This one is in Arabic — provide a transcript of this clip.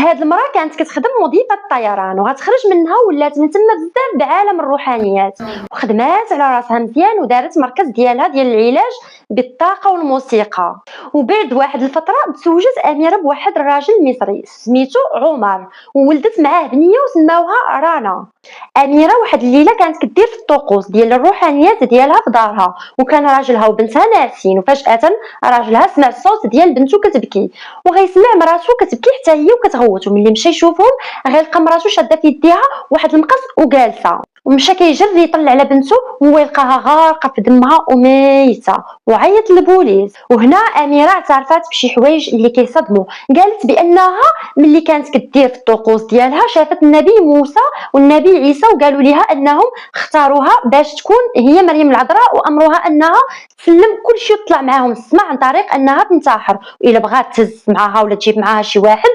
هاد المراه كانت كتخدم مضيفة الطيران وغتخرج منها ولات من تما بزاف بعالم الروحانيات، وخدمات على راسها مزيان ودارت مركز ديالها ديال العلاج بالطاقة والموسيقى. وبعد واحد الفترة تزوجت أميرة بواحد الراجل مصري سميتو عمر، وولدت معاه بنية وسماوها رنا. أميرة واحد الليلة كانت كدير في الطقوس ديال الروحانيات ديالها في دارها، وكان راجلها وبنتها ناعسين، وفجأة راجلها سمع الصوت ديال بنتو كتبكي، وغيسمع مراتو كتبكي حتى هي وكتغوت، وملي مشى يشوفهم غيلقى مراتو شاده في يديها واحد المقص وجالسه، ومشى كيجري يطلع على بنته وهو يلقاها غارقه في دمها وميته، وعيط للبوليس. وهنا اميره اعترفت بشي حوايج اللي كيصدموا، قالت بانها ملي كانت كدير في الطقوس ديالها شافت النبي موسى والنبي عيسى، وقالوا لها انهم اختاروها باش تكون هي مريم العذراء، وامروها انها تسلم كل شيء يطلع معاهم السماء عن طريق انها تنتحر، والا بغات تهز معاها ولا تجيب معاها شي واحد